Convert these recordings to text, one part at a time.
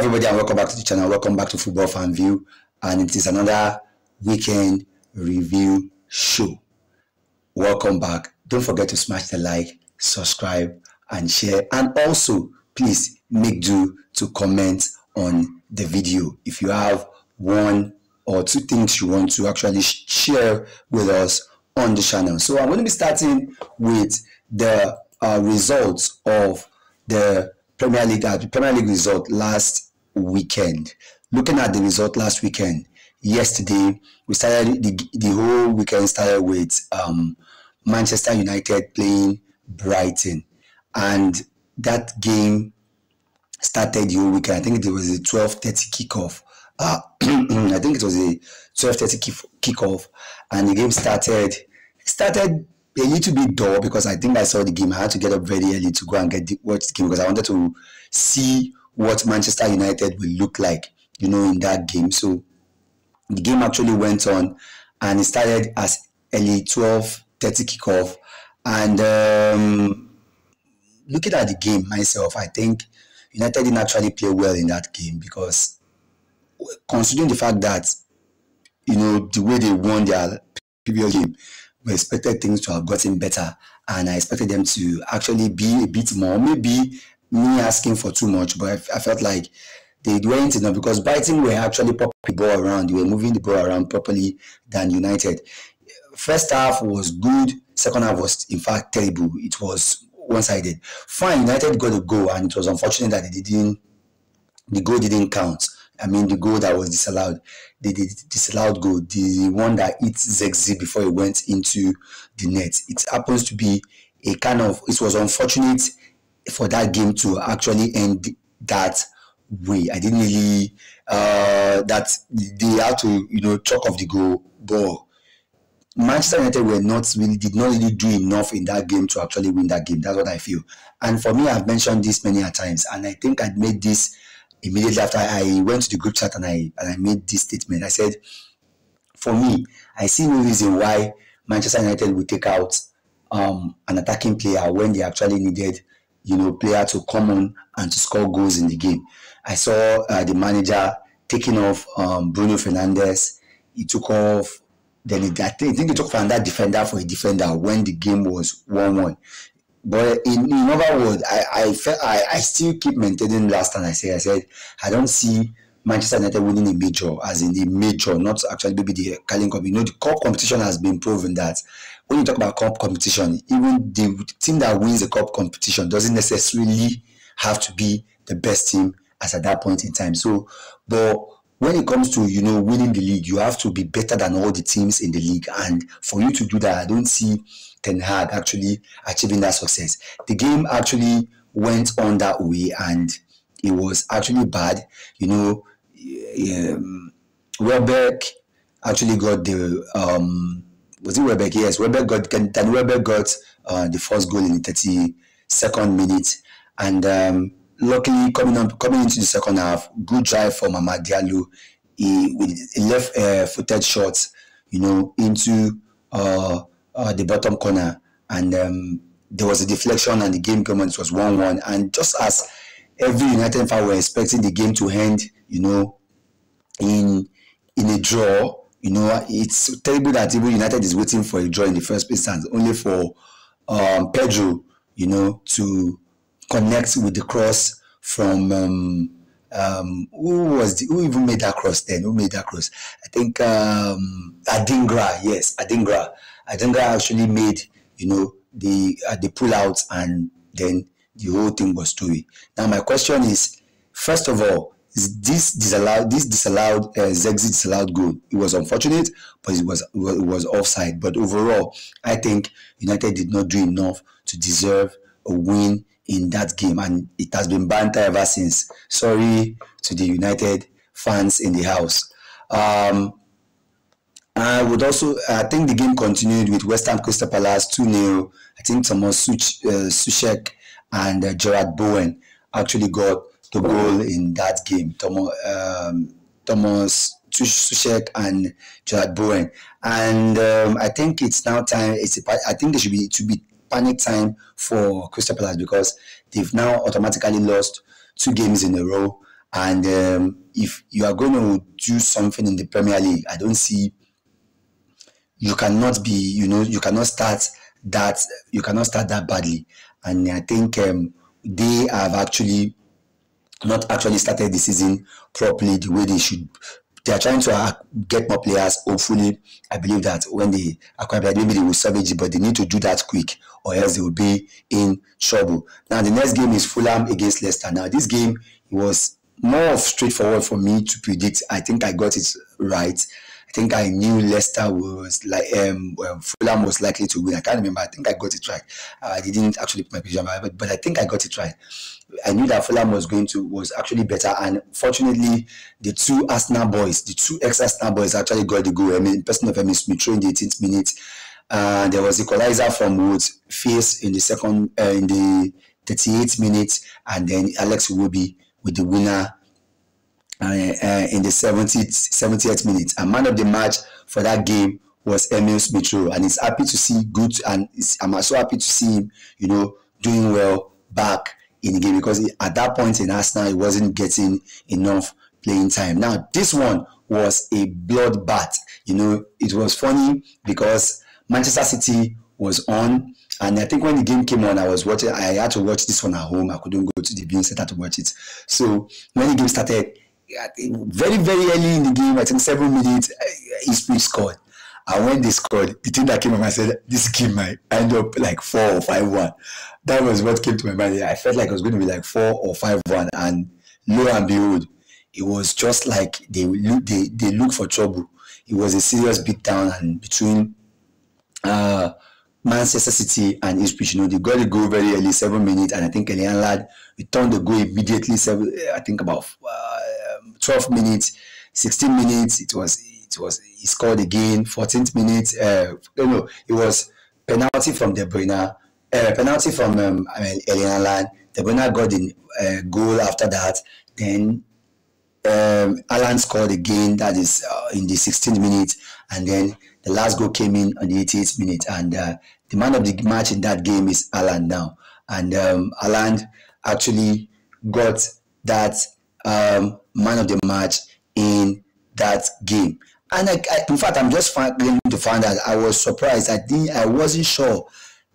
everybody, and welcome back to the channel. Welcome back to Footballfanview, and it is another weekend review show. Welcome back. Don't forget to smash the like, subscribe, and share, and also please make do to comment on the video if you have one or two things you want to actually share with us on the channel. So I'm going to be starting with the results of the Premier League result last weekend. Looking at the result last weekend, yesterday we started the whole weekend started with Manchester United playing Brighton, and that game started the whole weekend. I think it was a 12:30 kickoff. I think it was a 12:30 kickoff, and the game started a little bit dull because I think I saw the game. I had to get up very early to go and watch the game because I wanted to see what Manchester United will look like, in that game. So the game actually went on, and it started as early 12:30 kickoff. And looking at the game myself, I think United didn't actually play well in that game because, considering the fact that the way they won their previous game, we expected things to have gotten better, and I expected them to actually be a bit more. Maybe me asking for too much, but I felt like they weren't enough because Brighton were actually popping the ball around. They were moving the ball around properly than United. First half was good. Second half was, in fact, terrible. It was one-sided. Fine, United got a goal, and it was unfortunate that the goal didn't count. I mean, the goal that was disallowed, the disallowed goal, the one that hit Zexi before it went into the net. It happens to be it was unfortunate for that game to actually end that way. I didn't really, that they had to, chalk off the goal, but Manchester United did not really do enough in that game to actually win that game. That's what I feel. And for me, I've mentioned this many times, and I think I made this immediately after I went to the group chat and I made this statement. I said, for me, I see no reason why Manchester United would take out an attacking player when they actually needed, player to come on and to score goals in the game. I saw the manager taking off Bruno Fernandes. He took off. Then I think he took another defender for a defender when the game was 1-1. But in other words, I still keep maintaining last time I said I don't see Manchester United winning a major, as in the major, not actually maybe the Carling Cup. The cup competition has been proven that when you talk about cup competition, even the team that wins the cup competition doesn't necessarily have to be the best team as at that point in time. So, but when it comes to winning the league, you have to be better than all the teams in the league, and for you to do that, I don't see Ten Hag actually achieving that success. The game actually went on that way, and it was actually bad. Welbeck actually got the was it Welbeck? Yes, Welbeck got the first goal in the 32nd minute, and luckily coming into the second half, good drive from Amad Diallo, with a left-footed shot, into the bottom corner, and there was a deflection, and the game came on. It was 1-1, and just as every United fan were expecting the game to end, in a draw, it's terrible that even United is waiting for a draw in the first place, and only for Pedro, to connect with the cross from who even made that cross then? Who made that cross? I think Adingra. Yes, Adingra. Adingra actually made the pull out, and then the whole thing was story. Now my question is, first of all, is this disallowed Zexi disallowed goal? It was unfortunate, but it was offside. But overall, I think United did not do enough to deserve a win in that game, and it has been banter ever since. Sorry to the United fans in the house. I think the game continued with West Ham Crystal Palace 2-0. I think Thomas Suchek and Gerard Bowen actually got the goal in that game. Thomas Suchek and Gerard Bowen. And I think it's now time. I think it should be panic time for Crystal Palace, because they've now automatically lost 2 games in a row, And if you are going to do something in the Premier League, I don't see, you cannot be, you cannot start that badly. And I think they have actually not actually started the season properly the way they should. They are trying to get more players. Hopefully, I believe that when they acquire, maybe they will salvage it, but they need to do that quick, or else they will be in trouble. Now, the next game is Fulham against Leicester. Now, this game was more straightforward for me to predict. I think I got it right. I think I knew Leicester was like Fulham was likely to win. I can't remember. I think I got it right. I didn't actually put my prediction, but I think I got it right. I knew that Fulham was actually better, and fortunately, the two ex-Arsenal boys actually got the goal. I mean, person of Smith Rowe in the 18th minute. There was equalizer from Woods face in the 38th minute, and then Alex Iwobi with the winner in the 70th minute. And man of the match for that game was Emil Smith Rowe, and it's happy to see I'm so happy to see him, doing well back in the game, because at that point in Arsenal, he wasn't getting enough playing time. Now, this one was a bloodbath. It was funny because Manchester City was on, and I think when the game came on, I had to watch this one at home. I couldn't go to the viewing center to watch it. So when the game started, very, very early in the game, I think 7 minutes, IPSWICH scored. And when they scored, the thing that came on, I said, this game might end up like 4 or 5-1. That was what came to my mind. I felt like it was going to be like 4 or 5-1. And lo and behold, it was just like they look for trouble. It was a serious beatdown, and between Manchester City and IPSWICH, they got the goal very early, 7 minutes, and I think Elian Lad returned the goal immediately. I think about 12 minutes, 16 minutes. He scored again. 14th minute. It was penalty from De Bruyne. Penalty from Elian Lad. De Bruyne got the goal after that. Then Alan scored again. That is in the 16th minute, and then the last goal came in on the 88th minute. And the man of the match in that game is Alan now. And Alan actually got that man of the match in that game. And in fact, I'm just going to find out. I was surprised. I wasn't sure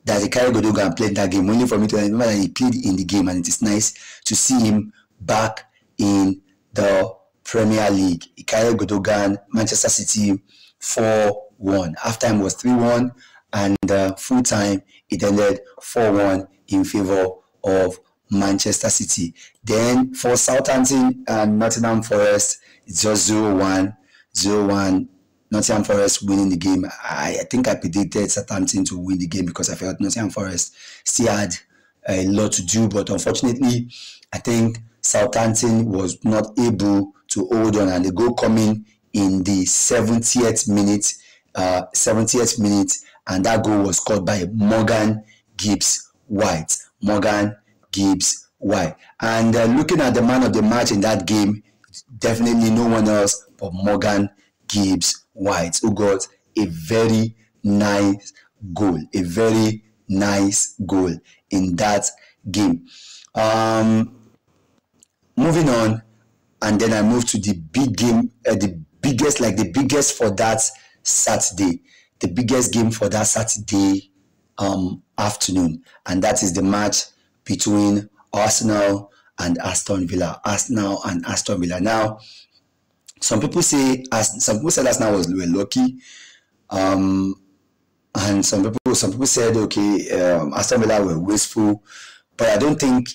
that Ilkay Gundogan played that game. Only for me to remember that he played in the game, and it is nice to see him back in the Premier League. Ilkay Gundogan, Manchester City 4-1. Halftime was 3-1, and full time it ended 4-1 in favor of Manchester City. Then for Southampton and Nottingham Forest, it's just 0-1. Nottingham Forest winning the game. I think I predicted Southampton to win the game because I felt Nottingham Forest still had a lot to do, but unfortunately, I think Southampton was not able to hold on, and the goal coming in the 70th minute, and that goal was scored by Morgan Gibbs-White. And looking at the man of the match in that game, definitely no one else but Morgan Gibbs-White, who got a very nice goal in that game. Moving on, and then I move to the big game, the biggest for that Saturday, the biggest game for that Saturday afternoon, and that is the match between Arsenal and Aston Villa. Now, some people said Arsenal were lucky, and some people said Aston Villa were wasteful, but I don't think.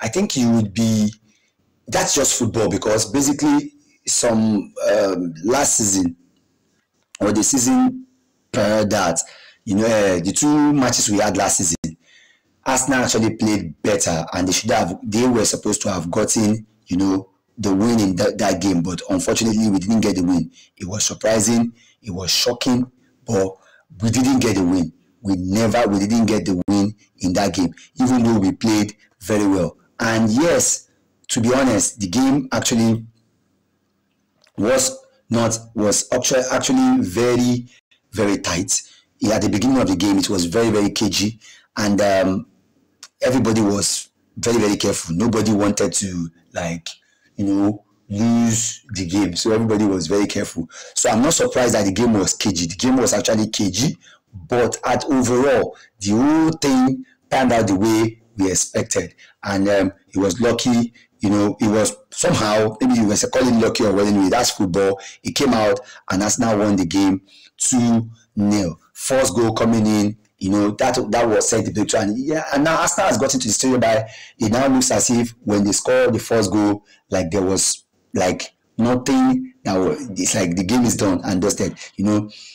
I think you would be. That's just football, because basically some last season or the season prior that, the two matches we had last season, Arsenal actually played better, and they were supposed to have gotten, the win in that game, but unfortunately we didn't get the win. It was surprising, it was shocking, but we didn't get the win. We didn't get the win in that game, even though we played very well. And yes, to be honest, the game actually was actually very, very tight. At the beginning of the game, it was very, very cagey, and everybody was very, very careful. Nobody wanted to lose the game. So everybody was very careful. So I'm not surprised that the game was cagey. The game was actually cagey, but at overall, the whole thing panned out the way we expected. And it was lucky, it was somehow, maybe you were calling lucky or whatever. That's football. It came out and Arsenal won the game 2-0. First goal coming in, that was set the victory. And now Arsenal has gotten to the story by it now looks as if when they scored the first goal, like there was like nothing. Now it's like the game is done and dusted.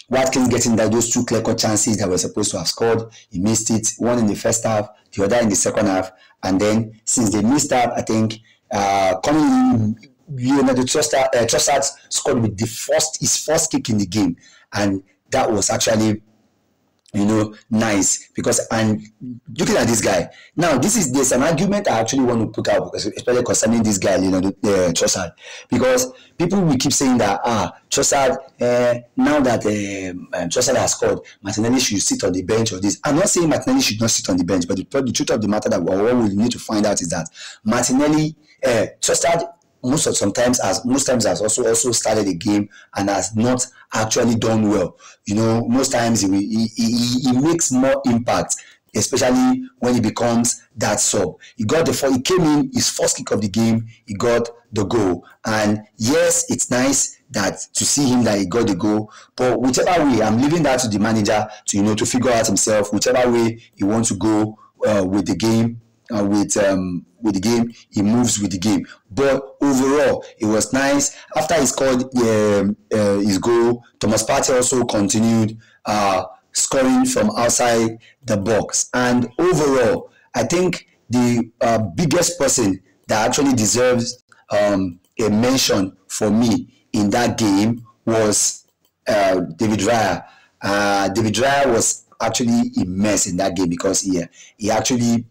Watkins getting those two clear-cut chances that were supposed to have scored. He missed it. One in the first half, the other in the second half. And then since they missed out, I think coming in, Trossard scored with his first kick in the game, and that was actually nice, because, and looking at this guy now, there's an argument I actually want to put out, especially concerning this guy, Trossard, because people will keep saying that Trossard, now that Trossard has scored, Martinelli should sit on the bench or this. I'm not saying Martinelli should not sit on the bench, but the truth of the matter that what we need to find out is that Martinelli, Trossard most times has also started the game and has not actually done well. Most times he makes more impact, especially when he becomes that sub. He came in his first kick of the game, he got the goal. And yes, it's nice to see him that he got the goal, but whichever way, I'm leaving that to the manager to figure out himself, whichever way he wants to go with the game. With the game, he moves with the game. But overall, it was nice. After he scored his goal, Thomas Partey also continued scoring from outside the box. And overall, I think the biggest person that actually deserves a mention for me in that game was David Raya. David Raya was actually immense in that game because he actually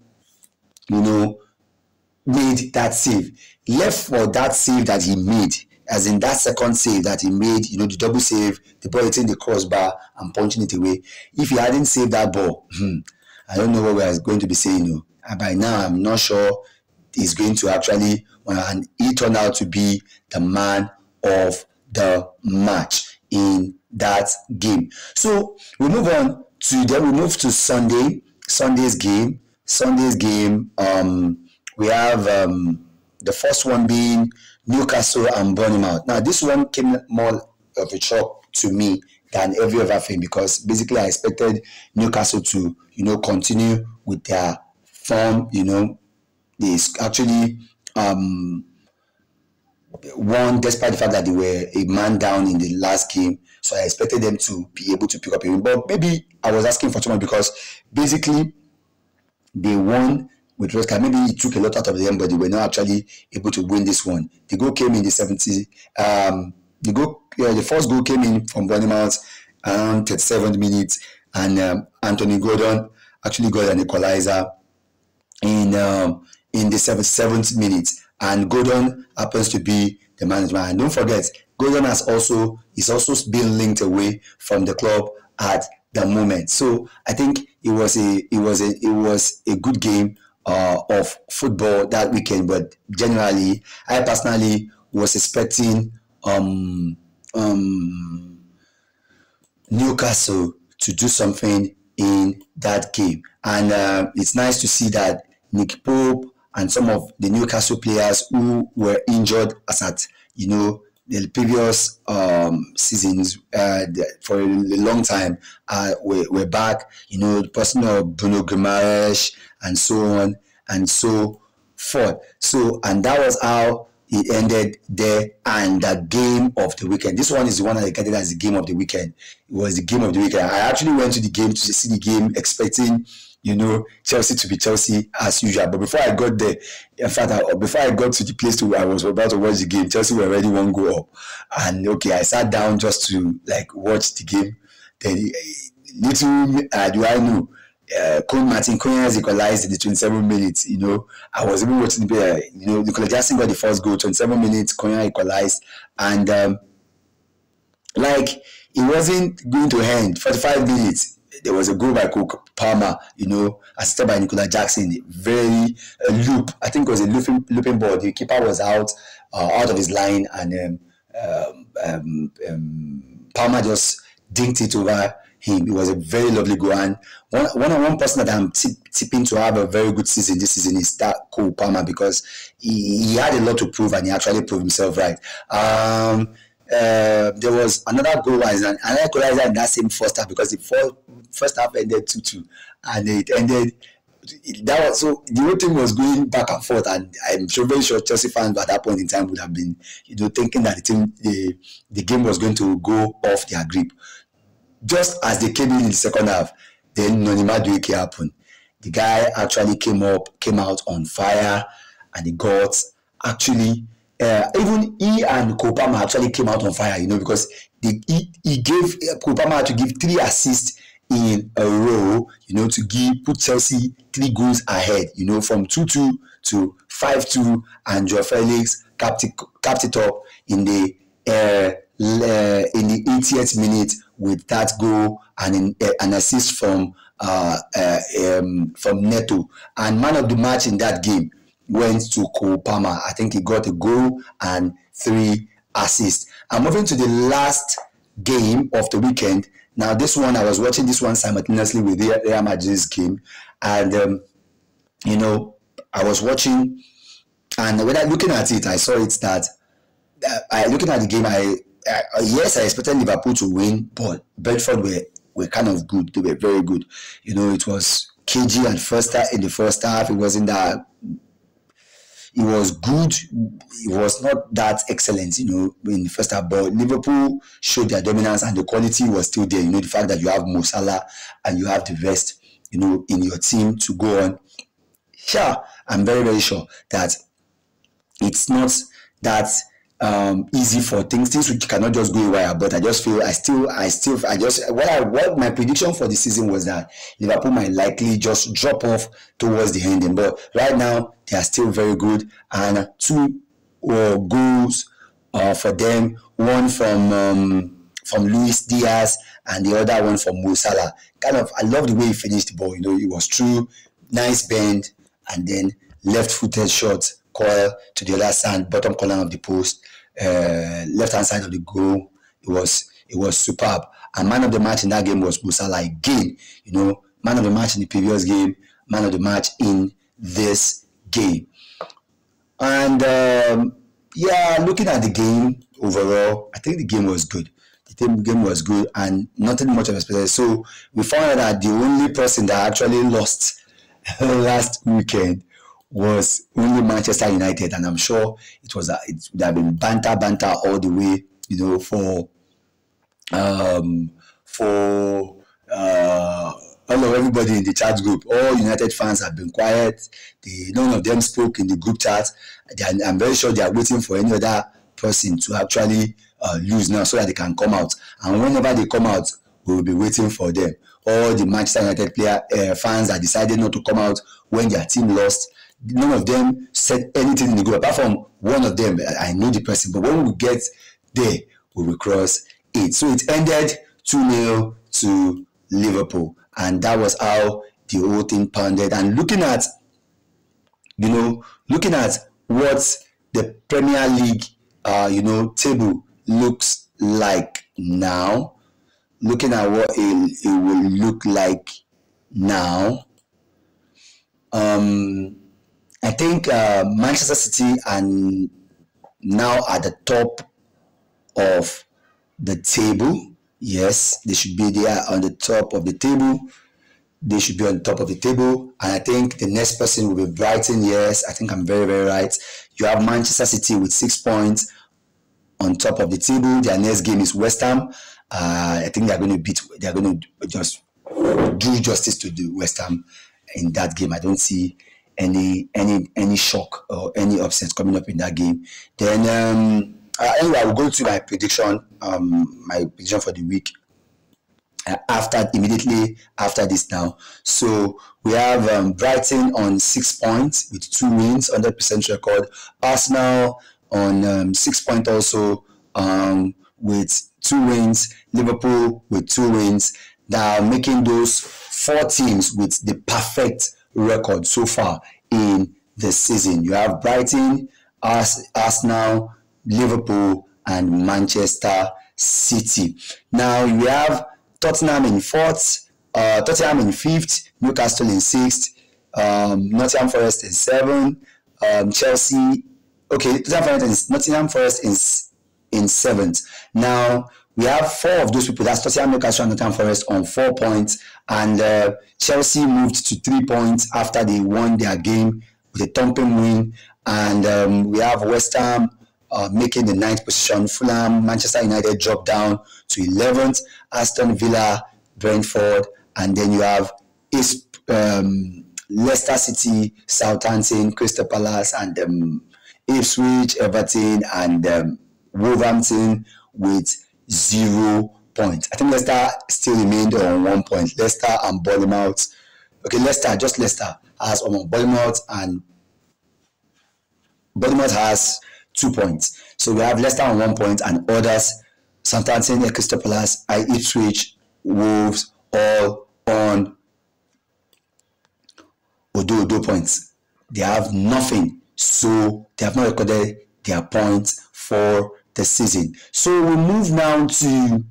made that save. Left for that save that he made, as in that second save that he made, the double save, the ball hitting the crossbar and punching it away. If he hadn't saved that ball, I don't know what we are going to be saying. And by now, I'm not sure he's going to actually, and he turned out to be the man of the match in that game. So we move on to Sunday's game. We have the first one being Newcastle and Bournemouth. Now, this one came more of a shock to me than every other thing, because basically I expected Newcastle to, continue with their form. They actually won despite the fact that they were a man down in the last game. So I expected them to be able to pick up a win. But maybe I was asking for too much, because basically they won with Rosca. Maybe it took a lot out of them, but they were not actually able to win this one. The goal came in the 70. The first goal came in from Bournemouth around 37 minutes, and Anthony Gordon actually got an equalizer in the 77th minute. And Gordon happens to be the manager. And don't forget, Gordon is also being linked away from the club at the moment. So I think it was a good game of football that weekend. But generally, I personally was expecting Newcastle to do something in that game, and it's nice to see that Nick Pope and some of the Newcastle players who were injured as at the previous seasons for a long time were back. The person of Bruno Guimaraes and so on and so forth. So, and that was how it ended there. And the game of the weekend. This one is the one that I get as the game of the weekend. It was the game of the weekend. I actually went to the game to see the game expecting Chelsea to be Chelsea as usual. But before I got there, in fact, before I got to the place where I was about to watch the game, Chelsea were already one goal up. And I sat down just to watch the game. Then little do I know, Martin Cunha equalized in the 27 minutes. I was even watching the Nicola Jackson got the first goal, 27 minutes, Cunha equalized. And it wasn't going to end, 45 minutes. there was a goal by Cole Palmer, assisted by Nicola Jackson. Very loop. I think it was a looping ball. The keeper was out of his line, and Palmer just dinked it over him. It was a very lovely goal. And one person that I'm tipping to have a very good season this season is that Cole Palmer, because he had a lot to prove, and he actually proved himself right. There was another goal and another equalizer in that same first half, because the first half ended 2-2, and it ended. That was so the whole thing was going back and forth, and I'm very sure Chelsea fans at that point in time would have been, thinking that the game was going to go off their grip. Just as they came in the second half, then Nonimadueke happened. The guy actually came out on fire, and he got actually. Even he and Cole Palmer actually came out on fire, because he gave Cole Palmer to give 3 assists in a row, to put Chelsea 3 goals ahead, from 2-2 to 5-2, and Joao Felix capped it up in the 80th minute with that goal and an assist from Neto. And man of the match in that game went to Cole Palmer. I think he got a goal and 3 assists. I'm moving to the last game of the weekend. Now, this one, I was watching this one simultaneously with the Real Madrid's game. And, I was watching, and when I'm looking at it, I saw it that, looking at the game, yes, I expected Liverpool to win, but Brentford were kind of good. They were very good. It was KG and in the first half. It wasn't that. It was good. It was not that excellent, in the first half. But Liverpool showed their dominance, and the quality was still there. The fact that you have Mo Salah and you have the rest, in your team to go on. Sure, I'm very, very sure that it's not that easy for things which cannot just go away. But I just feel what my prediction for the season was that Liverpool might likely just drop off towards the ending. But right now they are still very good, and 2 goals for them, one from Luis Diaz and the other one from Mo Salah. I love the way he finished the ball. It was true, nice bend, and then left-footed shot, coil to the other side, bottom corner of the post, left-hand side of the goal. It was superb. And man of the match in that game was Mo Salah again. Man of the match in the previous game, man of the match in this game. And looking at the game overall, I think the game was good. The game was good, and nothing much of expected. So we found out that the only person that actually lost last weekend was only Manchester United, and I'm sure it would have been banter all the way, for everybody in the chat group. All United fans have been quiet. None of them spoke in the group chat. I'm very sure they are waiting for any other person to actually lose now, so that they can come out. And whenever they come out, we will be waiting for them. All the Manchester United fans that decided not to come out when their team lost, none of them said anything in the group, apart from one of them. I know the person, but when we get there, we will cross it. So it ended 2-0 to Liverpool, and that was how the whole thing pounded. And looking at what the Premier League, table looks like now. Looking at what it will look like now, I think Manchester City are now at the top of the table. Yes, they should be there on the top of the table. They should be on top of the table. And I think the next person will be Brighton. Yes, I think I'm very, very right. You have Manchester City with 6 points on top of the table. Their next game is West Ham. I think they're going to just do justice to the West Ham in that game. I don't see any shock or any upset coming up in that game. Then anyway, I will go to my prediction for the week immediately after this now. So we have Brighton on 6 points with 2 wins, 100% record. Arsenal on 6 points also with 2 wins. Liverpool with 2 wins. that are making those 4 teams with the perfect record so far in the season. You have Brighton, Arsenal, Liverpool, and Manchester City. Now you have Tottenham in 4th, Tottenham in 5th, Newcastle in 6th, Nottingham Forest in 7th, Chelsea. Okay, Nottingham Forest in 7th. Now we have 4 of those people. That's Tottenham, Newcastle, and Nottingham Forest on 4 points, and Chelsea moved to 3 points after they won their game with a thumping win. And we have West Ham making the 9th position. Fulham, Manchester United dropped down to 11th. Aston Villa, Brentford, and then you have Leicester City, Southampton, Crystal Palace, and IPSWICH, Everton, and Wolverhampton with 0 points. I think Leicester still remained on 1 point. Leicester and Bournemouth. Okay, Leicester has on Bournemouth, and Bournemouth has 2 points. So we have Leicester on 1 point, and others, Southampton, Crystal Palace, IPSWICH, Wolves, all on Odo points. They have nothing, so they have not recorded their points for the season. So we move now to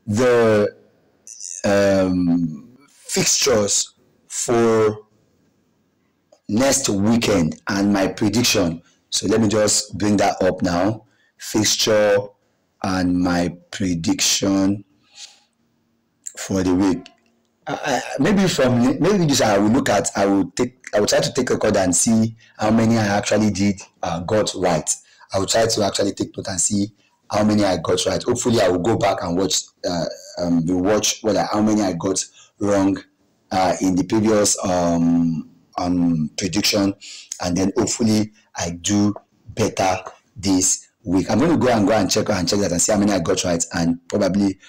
the fixtures for next weekend and my prediction. So let me just bring that up now. Fixture and my prediction for the week. Maybe this I will try to take a record and see how many I actually got right. I will try to actually take note and see how many I got right. Hopefully I will go back and watch how many I got wrong in the previous prediction, and then hopefully I do better this week. I'm going to go and check that and see how many I got right, and probably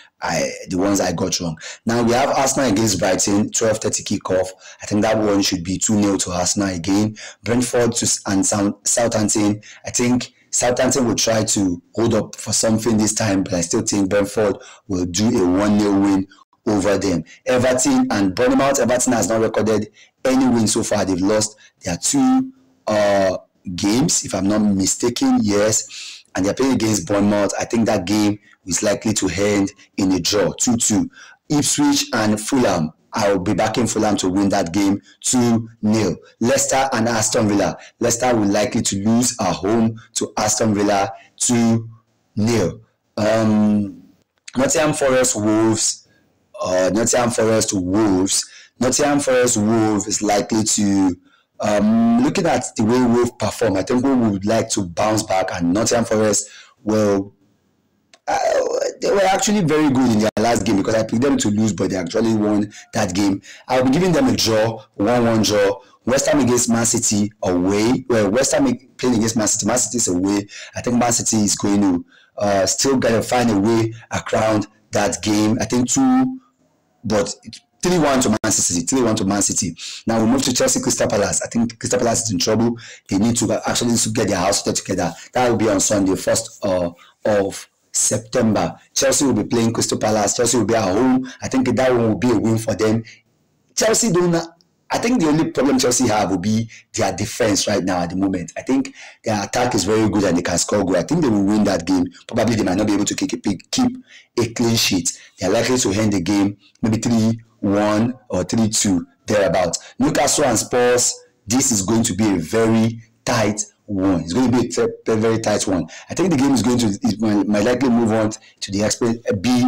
the ones I got wrong. Now we have Arsenal against Brighton, 12:30 kickoff. I think that one should be 2-0 to Arsenal again. Brentford and Southampton. I think Southampton will try to hold up for something this time, but I still think Brentford will do a 1-0 win over them. Everton and Bournemouth. Everton has not recorded any win so far. They've lost their 2 games, if I'm not mistaken. Yes, and they're playing against Bournemouth. I think that game is likely to end in a draw, 2-2. IPSWICH and Fulham. I will be backing Fulham to win that game 2-0. Leicester and Aston Villa. Leicester will likely to lose at home to Aston Villa 2-0. Nottingham Forest Wolves. Nottingham Forest Wolves is likely to, looking at the way Wolves perform, I think we would like to bounce back, and Nottingham Forest will. They were actually very good in their last game because I picked them to lose, but they actually won that game. I'll be giving them a draw, 1-1 draw. West Ham against Man City away. Well, West Ham playing against Man City. Man City is away. I think Man City is going to still going to find a way around that game. I think 3-1 to Man City. 3-1 to Man City. Now we move to Chelsea Crystal Palace. I think Crystal Palace is in trouble. They need to get their house together. That will be on Sunday, 1st of September. Chelsea will be playing Crystal Palace. Chelsea will be at home. I think that one will be a win for them. I think the only problem Chelsea have will be their defense right now at the moment. I think their attack is very good and they can score goal. I think they will win that game. Probably they might not be able to keep a clean sheet. They are likely to end the game maybe 3-1 or 3-2 thereabouts. Newcastle and Spurs. This is going to be a very tight one. It's going to be a very tight one. I think the game is might likely move on to the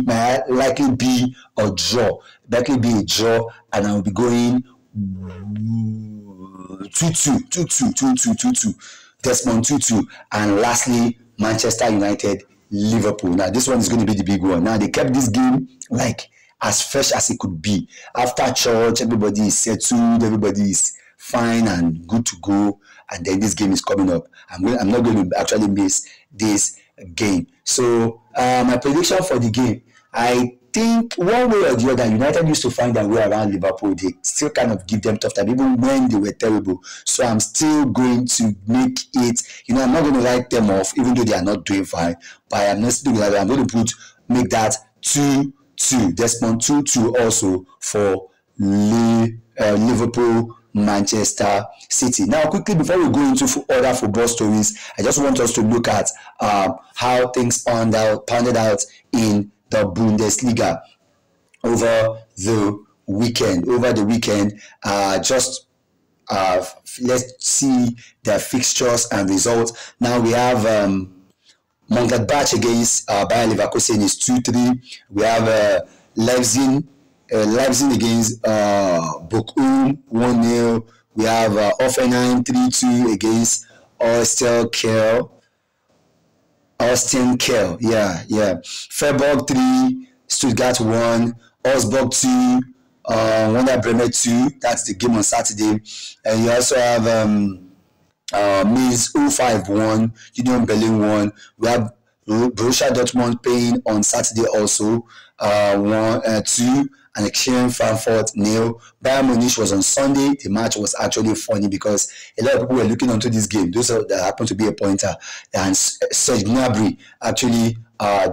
might likely be a draw. Likely be a draw, and I will be going 2-2. Desmond 2-2, and lastly Manchester United Liverpool. Now this one is going to be the big one. Now they kept this game like as fresh as it could be. After church, everybody is settled, everybody is fine and good to go, and then this game is coming up. I'm not going to actually miss this game. So my prediction for the game, I think one way or the other, United used to find their way around Liverpool. They still kind of give them tough time, even when they were terrible. So I'm still going to make it, I'm not going to write them off, even though they are not doing fine. But I'm going to make that 2-2. Desmond 2-2 also for Liverpool, Manchester City. Now, quickly before we go into other football stories, I just want us to look at how things pounded out in the Bundesliga over the weekend. Let's see the fixtures and results. Now we have Mönchengladbach against Bayer Leverkusen is 2-3. We have Leipzig against Bochum 1-0. We have Hoffenheim 3-2 against Austin Kiel. Yeah. Freiburg 3, Stuttgart 1, Augsburg 2, Werder Bremen 2. That's the game on Saturday. And you also have Mainz 05-1, Union Berlin 1. We have Borussia Dortmund playing on Saturday also 1-2, and Eintracht Frankfurt 0. Bayern Munich was on Sunday. The match was actually funny because a lot of people were looking onto this game. Those that happened to be a pointer, and Serge Gnabry actually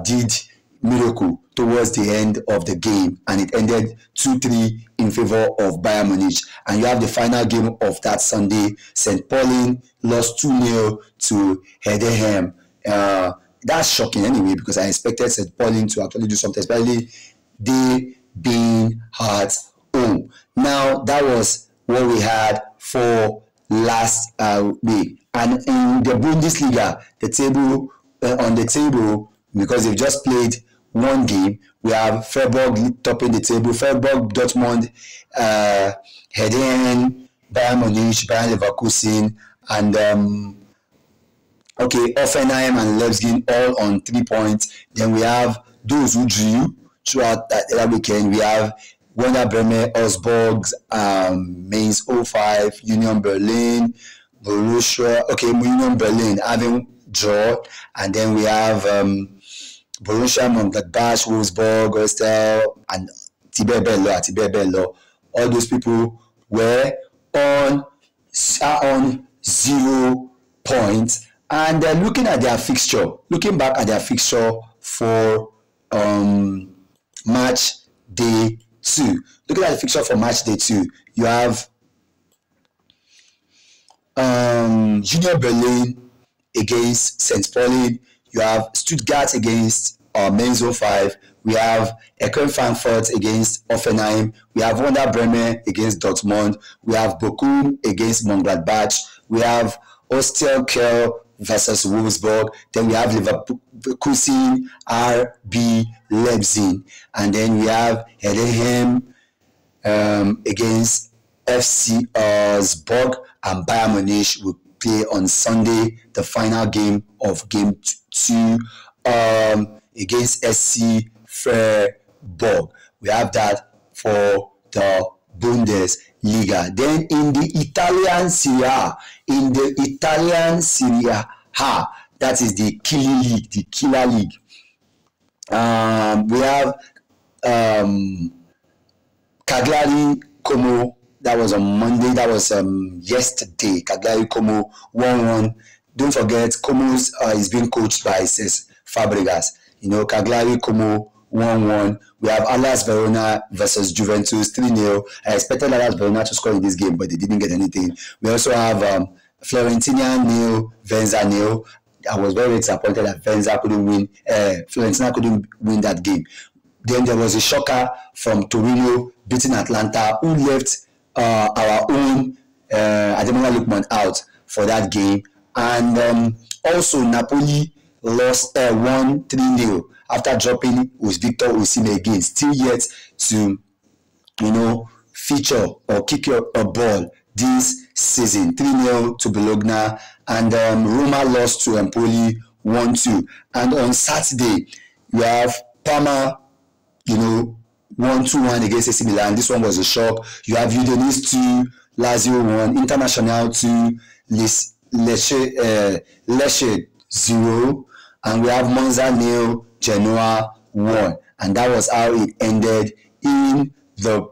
did miracle towards the end of the game, and it ended 2-3 in favor of Bayern Munich. And you have the final game of that Sunday. St. Pauli lost 2-0 to Heidenheim. That's shocking anyway, because I expected St. Pauli to actually do something, especially they being at home. Now, that was what we had for last week. And in the Bundesliga, on the table, because they've just played one game, we have Freiburg topping the table. Freiburg, Dortmund, Heidenheim, Bayern Munich, Bayer Leverkusen, and Hoffenheim and Leipzig all on 3 points. Then we have those who drew throughout that weekend. We have Werder Bremen, Augsburg, Mainz 05, Union Berlin, Union Berlin having draw, and then we have Borussia Mönchengladbach, Wolfsburg, Westham, and Tibebello. All those people were on 0 points. And looking back at their fixture for match day 2. Looking at the fixture for match day 2, you have Union Berlin against St. Pauli. You have Stuttgart against Mainz 05. We have Eintracht Frankfurt against Hoffenheim. We have Werder Bremen against Dortmund. We have Bochum against Mönchengladbach. We have Austin Kiel versus Wolfsburg. Then we have Leverkusen, RB Leipzig. And then we have Heidenheim against FC Augsburg, and Bayern Munich will play on Sunday, the final game of game 2 against SC Freiburg. We have that for the Bundesliga. Then in the Italian Serie A, that is the killer league. We have Cagliari Como. That was on Monday. That was yesterday. Cagliari Como 1-1. Don't forget, Como is being coached by Cesc Fabregas. Cagliari Como 1-1. We have Hellas Verona versus Juventus 3-0. I expected Hellas Verona to score in this game, but they didn't get anything. We also have Fiorentina 0, Venezia 0. I was very disappointed that Venezia couldn't win. Fiorentina couldn't win that game. Then there was a shocker from Torino beating Atlanta, who left our own Ademola Lookman out for that game. And also Napoli lost 1-3-0 after dropping with Victor Osimhen again. Still yet to feature or kick a ball this season. 3-0 to Bologna, and Roma lost to Empoli 1-2. And on Saturday you have Parma 1-1 against AC Milan. This one was a shock. You have Udinese 2, Lazio 1, International 2, Lecce 0, and we have Monza 0, Genoa 1. And that was how it ended in the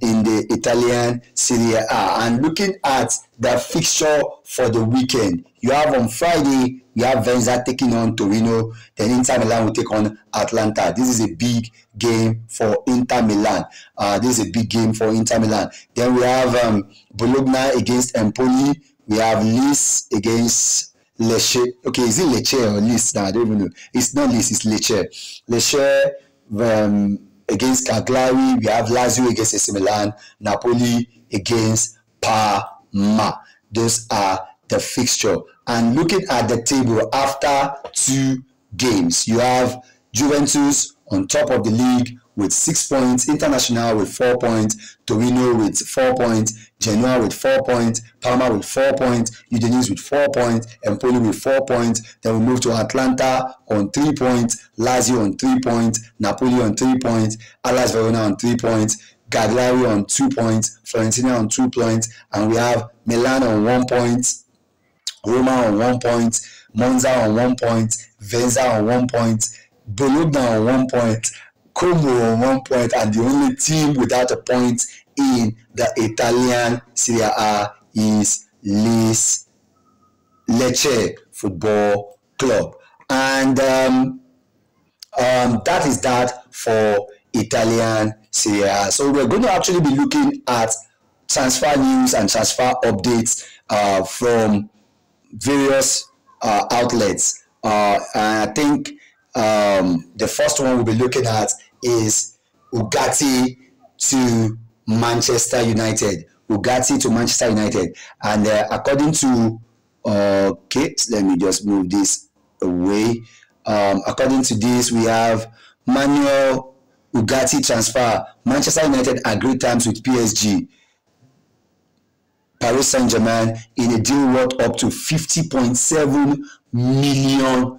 in the Italian Serie A. And looking at the fixture for the weekend, you have on Friday We have Venza taking on Torino. Then Inter Milan will take on Atlanta. This is a big game for Inter Milan. This is a big game for Inter Milan. Then we have Bologna against Empoli. We have Lis against Lecce. Okay, is it Lecce or Lis? No, I don't even know. It's not Lis, it's Lecce. Lecce against Cagliari. We have Lazio against AC Milan. Napoli against Parma. Those are the fixture. And looking at the table after 2 games, you have Juventus on top of the league with 6 points, International with 4 points, Torino with 4 points, Genoa with 4 points, Parma with 4 points, Udinese with 4 points, Empoli with 4 points. Then we move to Atlanta on 3 points, Lazio on 3 points, Napoli on 3 points, Hellas Verona on 3 points, Cagliari on 2 points, Fiorentina on 2 points, and we have Milan on 1 point, Roma on 1 point, Monza on 1 point, Venza on 1 point, Bologna on 1 point, Como on 1 point, and the only team without a point in the Italian Serie A is Lecce Football Club. And that is that for Italian Serie A. So we're going to actually be looking at transfer news and transfer updates from various outlets. And I think the first one we'll be looking at is Ugarte to Manchester United. Ugarte to Manchester United. And according to okay, let me just move this away. According to this, we have Manuel Ugarte transfer. Manchester United agreed terms with PSG, Paris Saint-Germain, in a deal worth up to £50.7 million.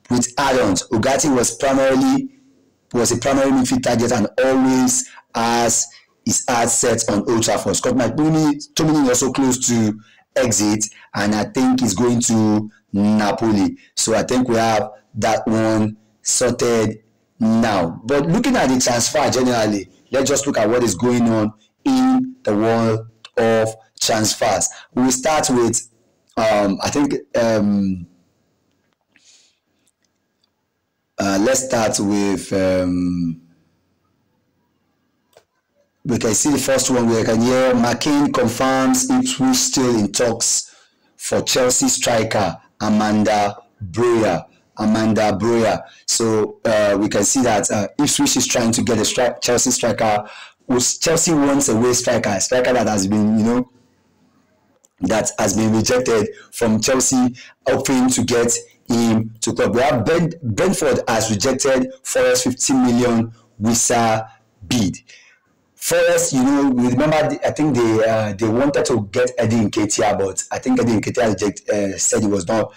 With add-ons, Ugarte was a primary midfield target and always has his heart set on Old Trafford. Scott McTominay also close to exit, and I think he's going to Napoli. So I think we have that one sorted now. But looking at the transfer generally, let's just look at what is going on in the world of transfers. We'll start with I think let's start with we can see the first one. We can hear McCain confirms Ipswich still in talks for Chelsea striker Amanda Broya. So we can see that Ipswich is trying to get a Chelsea striker. Chelsea wants a striker that has been, that has been rejected from Chelsea, hoping to get him to club. We have Brentford has rejected Forest 15 million Wisa bid. Forest, we remember, I think they wanted to get Eddie Nketiah, but I think Eddie Nketiah said he was not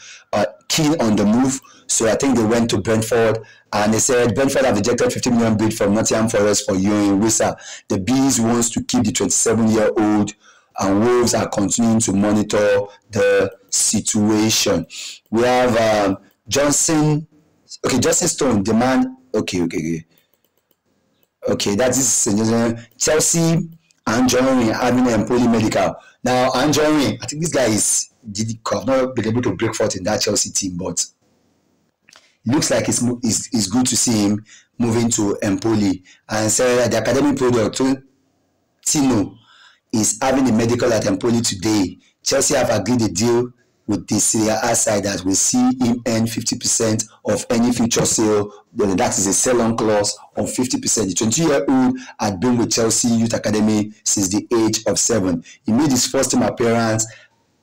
keen on the move. So I think they went to Brentford, and they said Brentford have rejected 50 million bid from Nottingham Forest for Young Wisa. The Bees wants to keep the 27-year-old, and Wolves are continuing to monitor the situation. We have Johnson Stone demand. Okay, that is Chelsea and Johnny having an Empoli medical. Now, and Johnny, I think this guy have not been able to break forth in that Chelsea team, but it looks like it's good to see him moving to Empoli. And so the academic product, Tino, is having a medical at Empoli today. Chelsea have agreed a deal with the Serie A side that will see him earn 50% of any future sale. That is a sell-on clause of 50%. The 20-year-old had been with Chelsea Youth Academy since the age of 7. He made his first team appearance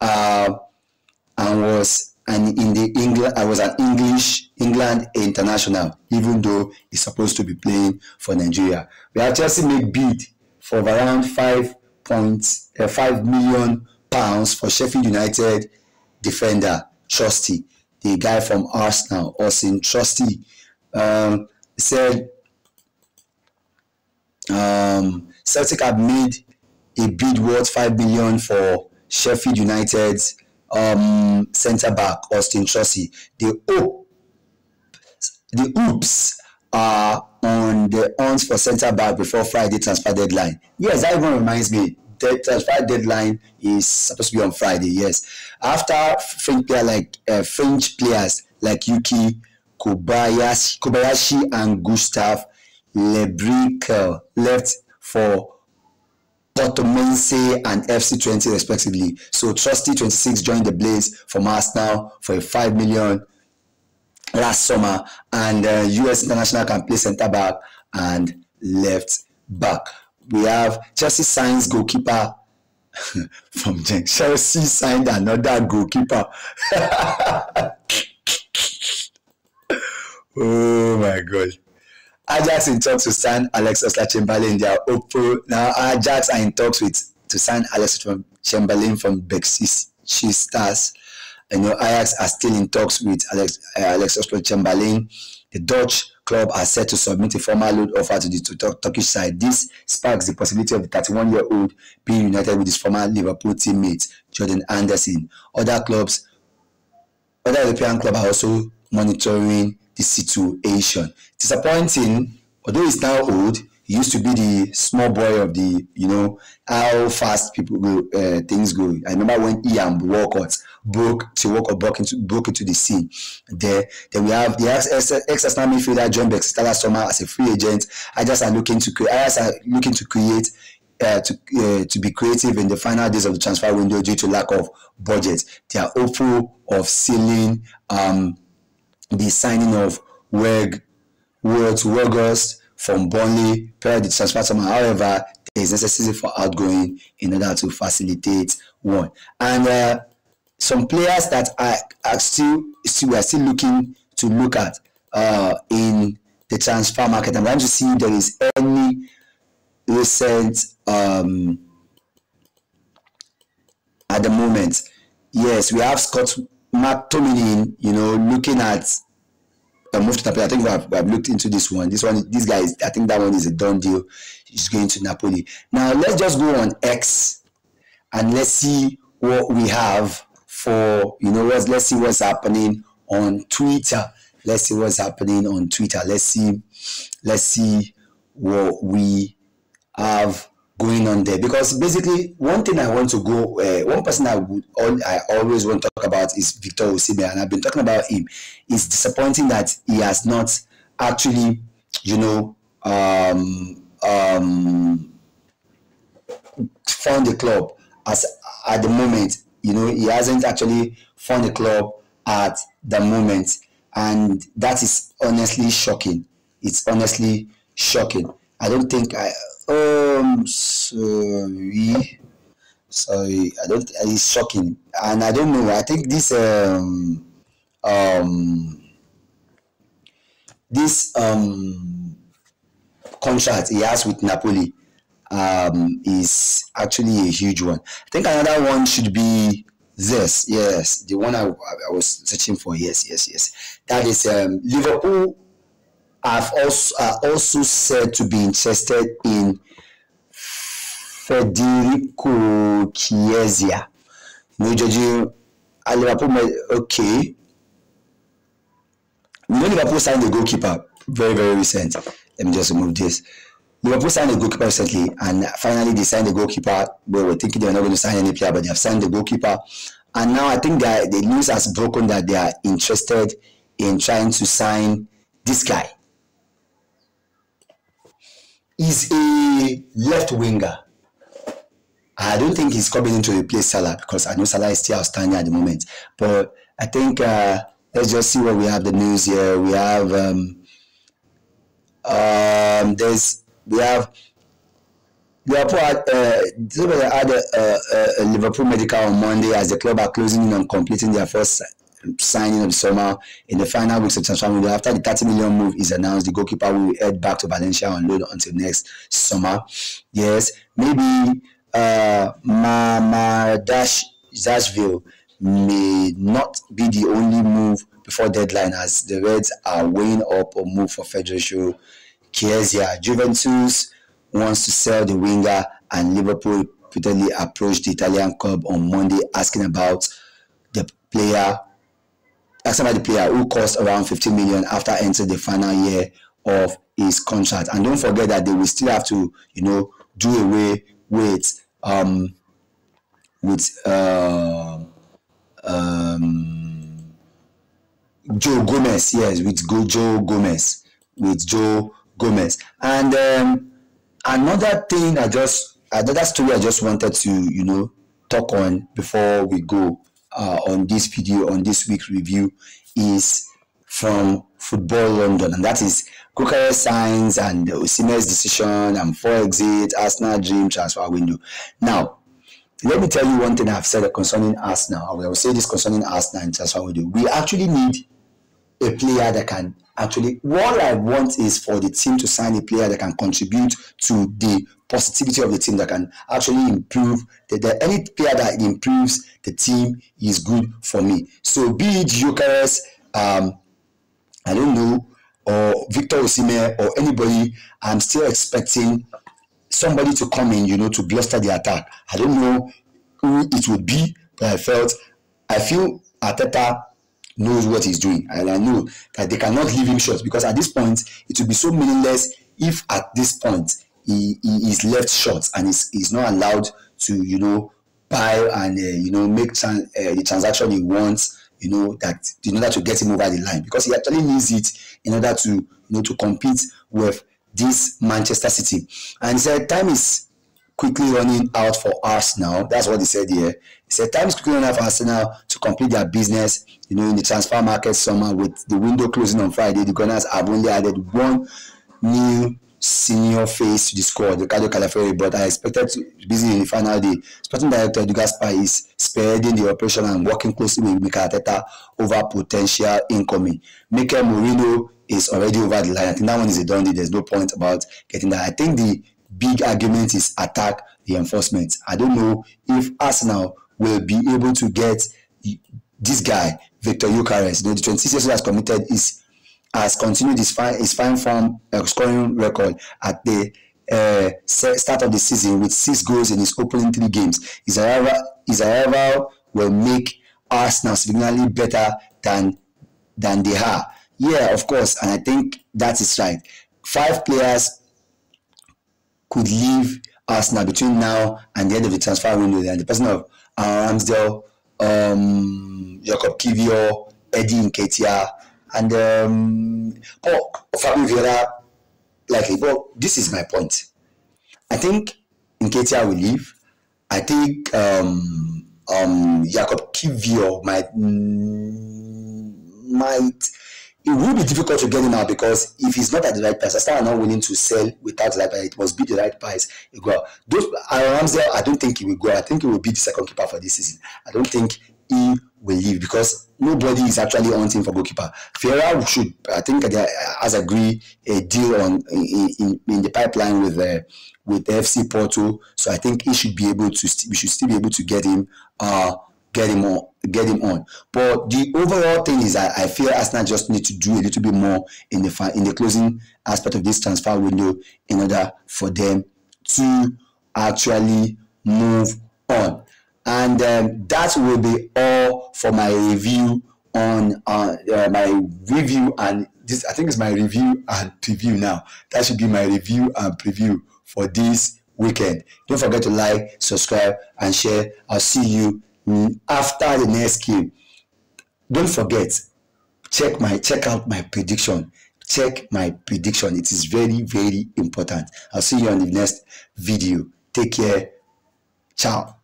and was an England international, even though he's supposed to be playing for Nigeria. We have Chelsea make bid for around £5 million for Sheffield United defender Trusty, the guy from Arsenal, Austin Trusty. Said Celtic have made a bid worth £5 million for Sheffield United's centre back Austin Trusty. The hoops are on the hunt for centre back before Friday transfer deadline. Yes, that even reminds me. the transfer deadline is supposed to be on Friday. Yes, after French players like Yuki Kobayashi and Gustav Lebrick left for Portomense and FC20 respectively. So Trusty 26 joined the Blaze from Arsenal for a $5 million last summer, and US international can play centre back and left back. We have Chelsea signs goalkeeper from Chelsea signed another goalkeeper. Oh my God. Ajax in talks to sign Alex Oxlade-Chamberlain. They are hopeful. Now Ajax are in talks to sign Alex Chamberlain from Besiktas Stars. Ajax are still in talks with Alex Oxlade-Chamberlain. The Dutch club are set to submit a formal loan offer to the Turkish side. This sparks the possibility of the 31-year-old being united with his former Liverpool teammate Jordan Anderson. Other European clubs are also monitoring the situation. Disappointing, although he's now old, he used to be the small boy of the, how fast people go, things go. I remember when Ian Walcott broke into the scene. Then we have the ex-Arsenal midfielder John Bex last summer as a free agent. Ajax are looking to create to be creative in the final days of the transfer window due to lack of budget. They are hopeful of sealing the signing of Weghorst from Burnley per the transfer summer. However, there is necessity for outgoing in order to facilitate one. And some players that we are still looking to look at in the transfer market. I'm trying to see if there is any recent at the moment. Yes, we have Scott McTominay, looking at move to Napoli. I think we have looked into this one. This guy is, I think that one is a done deal. He's going to Napoli. Now let's just go on X and let's see what we have for let's see what's happening on Twitter. Let's see what's happening on Twitter. Let's see what we have going on there, because basically one thing I want to go one person I always want to talk about is Victor Osimhen, and I've been talking about him. It's disappointing that he has not actually found a club at the moment. He hasn't actually found a club at the moment, and that is honestly shocking. It's honestly shocking. I don't think sorry. It's shocking, and I don't know. I think this contract he has with Napoli is actually a huge one. I think another one should be this. Yes, the one I was searching for. Yes. That is Liverpool are also said to be interested in Federico Chiesa. Liverpool, okay. Liverpool signed a goalkeeper very, very recent. Let me just remove this. Liverpool signed a goalkeeper recently, and finally they signed a goalkeeper. We were thinking they were not going to sign any player, but they have signed the goalkeeper. And now I think that the news has broken that they are interested in trying to sign this guy. He's a left winger. I don't think he's coming in to replace Salah, because I know Salah is still outstanding at the moment. But I think let's just see what we have. The news here. We have Liverpool had a Liverpool medical on Monday as the club are closing in on completing their first signing of the summer. In the final weeks of transfer window, after the 30 million move is announced, the goalkeeper will head back to Valencia on loan until next summer. Yes, maybe Mamadashvili may not be the only move before deadline, as the Reds are weighing up a move for Federico Chiesa. Juventus wants to sell the winger, and Liverpool repeatedly approached the Italian club on Monday asking about the player who cost around 15 million after entering the final year of his contract. And don't forget that they will still have to, do away with with Joe Gomez, yes, with Joe Gomez, and another story I just wanted to talk on before we go on this video, on this week's review, is from Football London, and that is Gyökeres signs and Osimhen's decision and 4 exit, Arsenal dream transfer window. Now, let me tell you one thing I've said concerning Arsenal. I will say this concerning Arsenal and transfer window. We actually need a player that can what I want is for the team to sign a player that can contribute to the positivity of the team, that can actually improve any player that improves the team is good for me. So be it Gyökeres, I don't know, or Victor Osimhen or anybody, I'm still expecting somebody to come in, to bluster the attack. I don't know who it would be, but I feel Arteta knows what he's doing, and I know that they cannot leave him short, because at this point it will be so meaningless if at this point he is left short and is not allowed to buy and make the transaction he wants, that in order to get him over the line, because he actually needs it in order to to compete with this Manchester City. And he said time is quickly running out for Arsenal. That's what he said here. He said time is quickly running out for Arsenal to complete their business, in the transfer market summer. With the window closing on Friday, the Gunners have only added one new senior face to the squad, Ricardo Calaferi, but I expected to be busy in the final day. Sporting director Edu Gaspar is spearheading the operation and working closely with Mikel Arteta over potential incoming. Mikel Merino is already over the line. I think that one is a done deal. There's no point about getting that. I think the big argument is attack the enforcement. I don't know if Arsenal will be able to get this guy, Victor Gyökeres. The 26 years old has committed has continued his fine form scoring record at the start of the season with 6 goals in his opening 3 games. His arrival will make Arsenal significantly better than they are. Yeah, of course, and I think that is right. 5 players could leave Arsenal between now and the end of the transfer window, and the person of Ramsdale, Jacob Kivior, Eddie Nketiah, and Fabio Vieira likely. But this is my point. I think Nketiah will leave. I think Jacob Kivior might. It will be difficult to get him out, because if he's not at the right price, Arsenal are not willing to sell without the right price. It must be the right price. He go out. Ramsdale, I don't think he will go. I think he will be the second keeper for this season. I don't think he will leave, because nobody is actually hunting for goalkeeper. Vieira should, I think, has agreed a deal in the pipeline with FC Porto. So I think he should be able to. We should still be able to get him on. But the overall thing is, I feel Arsenal just need to do a little bit more in the closing aspect of this transfer window in order for them to actually move on. And that will be all for my review on and this. I think it's my review and preview now. That should be my review and preview for this weekend. Don't forget to like, subscribe, and share. I'll see you after the next game. Don't forget, check out my prediction. Check my prediction. It is very, very important. I'll see you on the next video. Take care. Ciao.